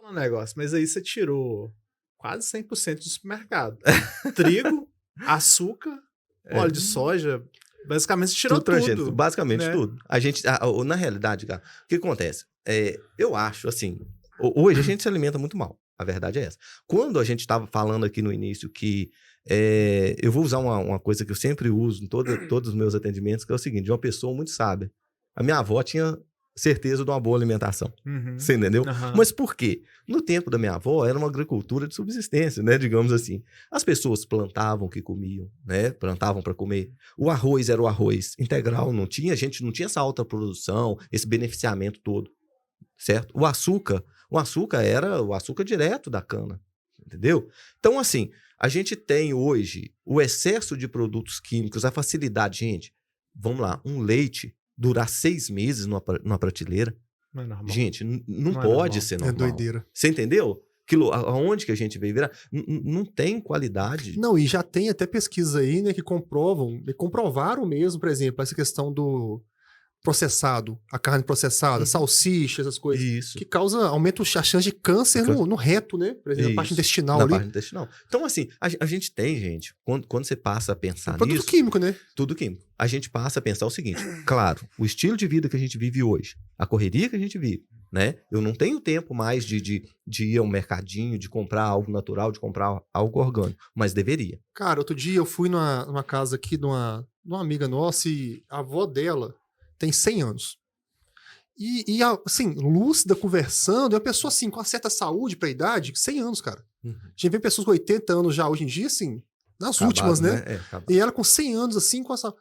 um negócio, mas aí você tirou quase 100% do supermercado. Trigo, açúcar, óleo de soja, basicamente você tirou tudo. Basicamente né? tudo. Na realidade, cara, o que acontece? Eu acho, assim, hoje a gente se alimenta muito mal. A verdade é essa. Quando a gente estava falando aqui no início que eu vou usar uma coisa que eu sempre uso em todos os meus atendimentos, que é o seguinte, de uma pessoa muito sábia. A minha avó tinha certeza de uma boa alimentação. Você entendeu? Mas por quê? No tempo da minha avó, era uma agricultura de subsistência, né? Digamos assim. As pessoas plantavam o que comiam, né? Plantavam para comer. O arroz era o arroz integral, não tinha, a gente não tinha essa alta produção, esse beneficiamento todo, certo? O açúcar era o açúcar direto da cana, entendeu? Então, assim, a gente tem hoje o excesso de produtos químicos, a facilidade, gente, vamos lá, um leite durar 6 meses numa prateleira. Não é normal. Gente, não pode ser normal. É doideira. Você entendeu? Aonde que a gente veio virar? Não tem qualidade. Não, e já tem até pesquisas aí, né, que comprovaram mesmo, por exemplo, essa questão do processado, a carne processada, salsicha, essas coisas. Isso. Que aumenta a chance de câncer no reto, né? Por exemplo, na parte intestinal ali. Na parte intestinal. Então, assim, a gente tem, gente, quando você passa a pensar nisso... Produto químico, né? Tudo químico. A gente passa a pensar o seguinte, claro, o estilo de vida que a gente vive hoje, a correria que a gente vive, né? Eu não tenho tempo mais de ir ao mercadinho, de comprar algo natural, de comprar algo orgânico, mas deveria. Cara, outro dia eu fui numa casa aqui de uma amiga nossa e a avó dela tem 100 anos. E assim, lúcida, conversando, é uma pessoa assim, com uma certa saúde pra idade, 100 anos, cara. A gente vê pessoas com 80 anos já hoje em dia, assim, nas últimas, né? E ela com 100 anos, assim, com essa...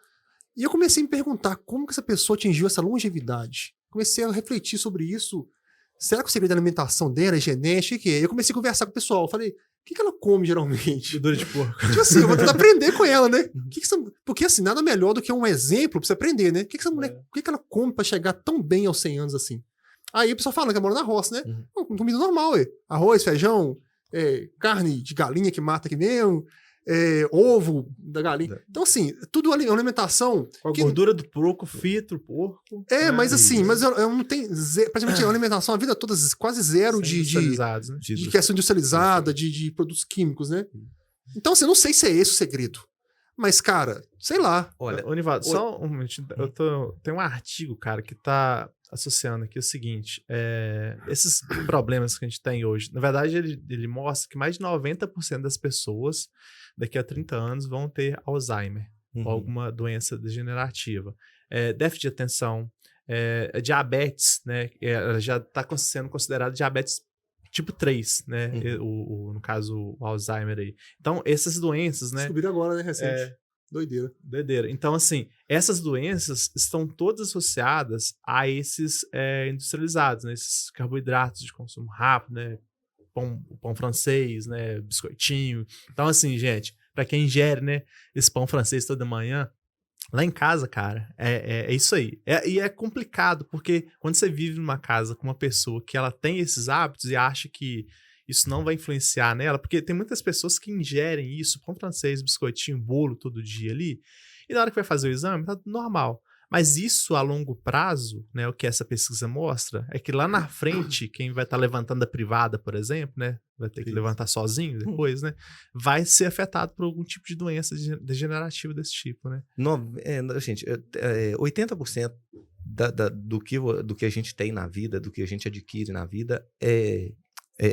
E eu comecei a me perguntar como que essa pessoa atingiu essa longevidade. Comecei a refletir sobre isso. Será que o segredo da alimentação dela é genética? O que é? Eu comecei a conversar com o pessoal. Eu falei, o que ela come geralmente? Gordura de porco. Tipo assim, eu vou tentar aprender com ela, né? Porque assim, nada melhor do que um exemplo pra você aprender, né? O que essa mulher, o que ela come pra chegar tão bem aos 100 anos assim? Aí o pessoal fala que ela mora na roça, né? Comida normal, arroz, feijão, carne de galinha que mata aqui mesmo, ovo da galinha. Então assim, tudo alimentação... Com a gordura do porco, frito o porco. Mas assim, mas eu não tenho... Praticamente a alimentação a vida toda quase zero de questão industrializada, de produtos químicos, né? Então assim, eu não sei se é esse o segredo. Mas, cara, sei lá. Olha, Nivaldo, só um minuto. Tem um artigo, cara, que tá associando aqui o seguinte. Esses problemas que a gente tem hoje, na verdade, ele mostra que mais de 90% das pessoas daqui a 30 anos vão ter Alzheimer ou alguma doença degenerativa. Déficit de atenção, diabetes, né? Já está sendo considerado diabetes tipo 3, né? No caso, o Alzheimer aí. Então, essas doenças, né? Descobriram agora, né? Recente. Doideira. Então, assim, essas doenças estão todas associadas a esses industrializados, né? Esses carboidratos de consumo rápido, né? Pão francês, né? Biscoitinho. Então, assim, gente, para quem ingere, né? Esse pão francês toda manhã, lá em casa, cara, é isso aí. E é complicado, porque quando você vive numa casa com uma pessoa que ela tem esses hábitos e acha que isso não vai influenciar nela, porque tem muitas pessoas que ingerem isso, pão francês, biscoitinho, bolo todo dia ali, e na hora que vai fazer o exame, tá tudo normal. Mas isso a longo prazo, né, o que essa pesquisa mostra, é que lá na frente, quem vai estar levantando a privada, por exemplo, né, vai ter que levantar sozinho depois, né, vai ser afetado por algum tipo de doença degenerativa desse tipo, né? Gente, 80% do que a gente tem na vida, do que a gente adquire na vida é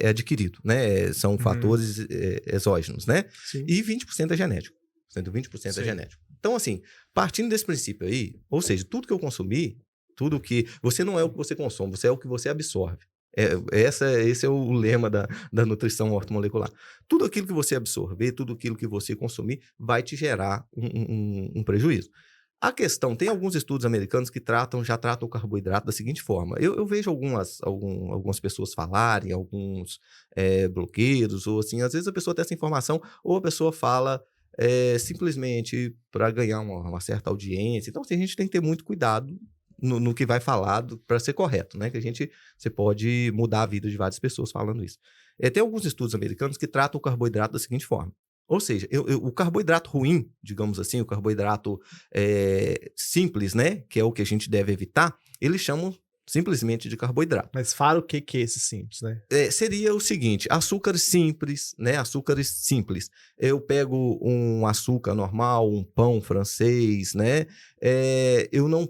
adquirido, né? São fatores exógenos, né? Sim. E 20% é genético. 120% é genético. Então, assim, partindo desse princípio aí, ou seja, tudo que eu consumi, tudo que... Você não é o que você consome, você é o que você absorve. Esse é o lema da nutrição ortomolecular. Tudo aquilo que você absorver, tudo aquilo que você consumir, vai te gerar um prejuízo. A questão, tem alguns estudos americanos que já tratam o carboidrato da seguinte forma. Eu vejo algumas pessoas falarem, alguns blogueiros, ou assim, às vezes a pessoa tem essa informação, ou a pessoa fala simplesmente para ganhar uma certa audiência. Então, assim, a gente tem que ter muito cuidado no que vai falar para ser correto, né? Que você pode mudar a vida de várias pessoas falando isso. Tem alguns estudos americanos que tratam o carboidrato da seguinte forma. Ou seja, o carboidrato ruim, digamos assim, o carboidrato simples, né? Que é o que a gente deve evitar, eles chamam simplesmente de carboidrato. Mas fala o que é esse simples, né? Seria o seguinte, açúcares simples, né? Açúcares simples. Eu pego um açúcar normal, um pão francês, né?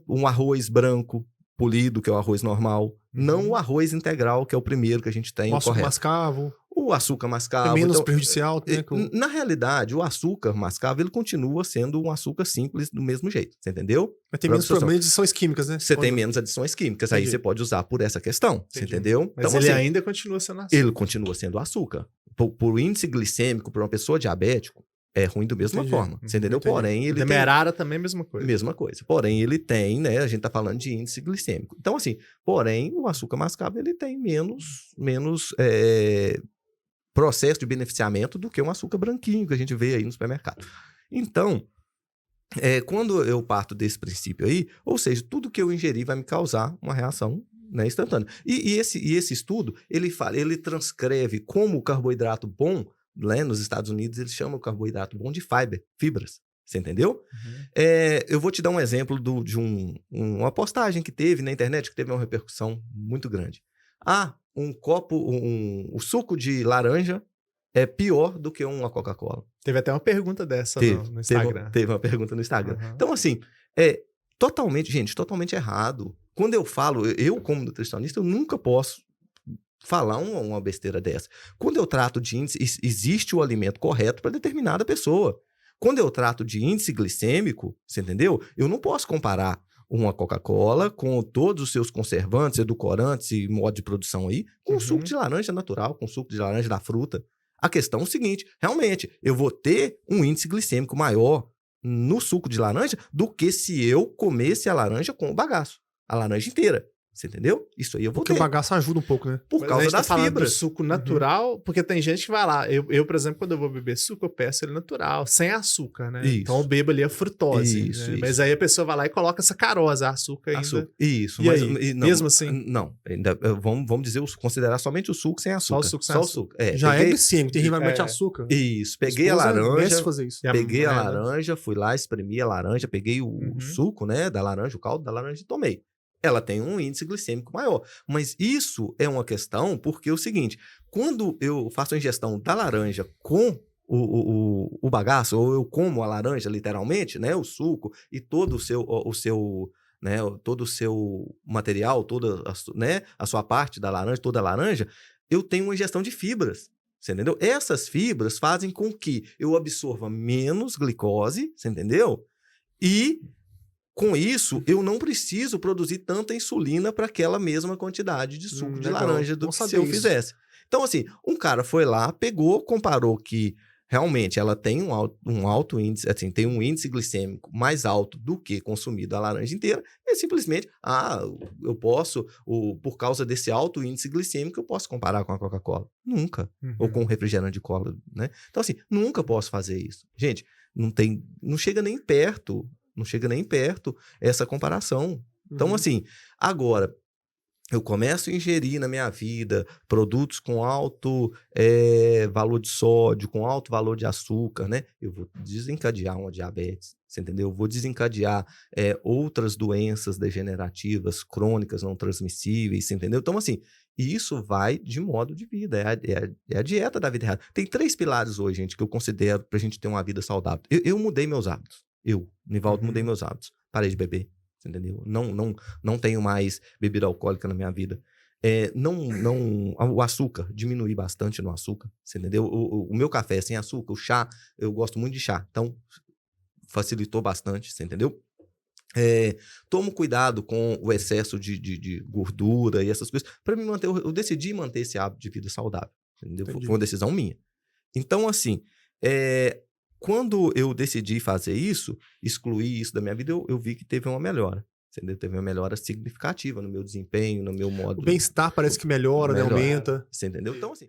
Um arroz branco polido, que é o arroz normal. Não o arroz integral, que é o primeiro que a gente tem, O açúcar correto. mascavo. O açúcar mascavo. É menos então, prejudicial, né? Na realidade, o açúcar mascavo, ele continua sendo um açúcar simples do mesmo jeito, você entendeu? Mas tem menos adições químicas, né? Você tem menos adições químicas, aí você pode usar por essa questão, você entendeu? Mas então, ele assim, ainda continua sendo açúcar. ele continua sendo açúcar. Por índice glicêmico, para uma pessoa diabética, é ruim da mesma forma, você entendeu? Entendi. Porém, ele Demerara também é a mesma coisa. mesma coisa. Porém, ele tem, né? A gente tá falando de índice glicêmico. Então, assim, porém, o açúcar mascavo, ele tem menos processo de beneficiamento do que um açúcar branquinho que a gente vê aí no supermercado. Então, quando eu parto desse princípio aí, ou seja, tudo que eu ingerir vai me causar uma reação, né, instantânea. E esse estudo, ele transcreve como o carboidrato bom, né, nos Estados Unidos, eles chamam o carboidrato bom de fibras. Você entendeu? Eu vou te dar um exemplo de uma postagem que teve na internet, que teve uma repercussão muito grande. O suco de laranja é pior do que uma Coca-Cola. Teve até uma pergunta dessa no Instagram. Teve uma pergunta no Instagram. Uhum. Então, assim, totalmente errado. Quando eu falo, eu como nutricionista, eu nunca posso falar uma besteira dessa. Quando eu trato de índice, existe o alimento correto para determinada pessoa. Quando eu trato de índice glicêmico, você entendeu? Eu não posso comparar uma Coca-Cola com todos os seus conservantes, edulcorantes e modo de produção aí, com suco de laranja natural, com suco de laranja da fruta. A questão é o seguinte, realmente, eu vou ter um índice glicêmico maior no suco de laranja do que se eu comesse a laranja com o bagaço, a laranja inteira. Você entendeu? Isso aí eu vou ter. Porque o bagaço ajuda um pouco, né? Por causa das fibras. Do suco natural, porque tem gente que vai lá. Eu, por exemplo, quando eu vou beber suco, eu peço ele natural, sem açúcar, né? Isso. Então eu bebo ali a frutose. Isso, né? isso. Mas aí a pessoa vai lá e coloca sacarose, açúcar ainda. Isso. E Mas, aí? não, Mesmo assim? Não. Vamos dizer, considerar somente o suco sem açúcar. Só o suco sem açúcar. Já é glicêmico, tem realmente açúcar. Isso. Peguei a laranja. Fazer isso. Peguei a laranja, fui lá, espremi a laranja, peguei o suco, né, da laranja, o caldo da laranja e tomei. Ela tem um índice glicêmico maior. Mas isso é uma questão porque é o seguinte, quando eu faço a ingestão da laranja com o bagaço, ou eu como a laranja literalmente, né, o suco e todo o seu né, todo o seu material, toda né, a sua parte da laranja, toda a laranja, eu tenho uma ingestão de fibras. Você entendeu? Essas fibras fazem com que eu absorva menos glicose, você entendeu? E com isso, eu não preciso produzir tanta insulina para aquela mesma quantidade de suco de laranja do que se eu fizesse. Então, assim, um cara foi lá, pegou, comparou que realmente ela tem um alto índice, assim, tem um índice glicêmico mais alto do que consumido a laranja inteira, e simplesmente, eu posso, por causa desse alto índice glicêmico, eu posso comparar com a Coca-Cola. Nunca. Ou com o refrigerante de cola, né? Então, assim, nunca posso fazer isso. Gente, não chega nem perto. Não chega nem perto essa comparação. Então, assim, agora, eu começo a ingerir na minha vida produtos com alto valor de sódio, com alto valor de açúcar, né? Eu vou desencadear uma diabetes, você entendeu? Eu vou desencadear outras doenças degenerativas, crônicas, não transmissíveis, você entendeu? Então, assim, isso vai de modo de vida, é a dieta da vida errada. Tem 3 pilares hoje, gente, que eu considero pra gente ter uma vida saudável. Eu mudei meus hábitos. Nivaldo, mudei meus hábitos. Parei de beber, entendeu? Não tenho mais bebida alcoólica na minha vida. O açúcar, diminuí bastante no açúcar, você entendeu? O meu café sem açúcar, o chá, eu gosto muito de chá. Então, facilitou bastante, você entendeu? Tomo cuidado com o excesso de gordura e essas coisas. Para me manter, eu decidi manter esse hábito de vida saudável, entendeu? Foi uma decisão minha. Então, assim, quando eu decidi fazer isso, excluir isso da minha vida, eu vi que teve uma melhora. Entendeu? Teve uma melhora significativa no meu desempenho, no meu modo... O bem-estar parece que melhora, né? Aumenta. Você entendeu? Então, assim...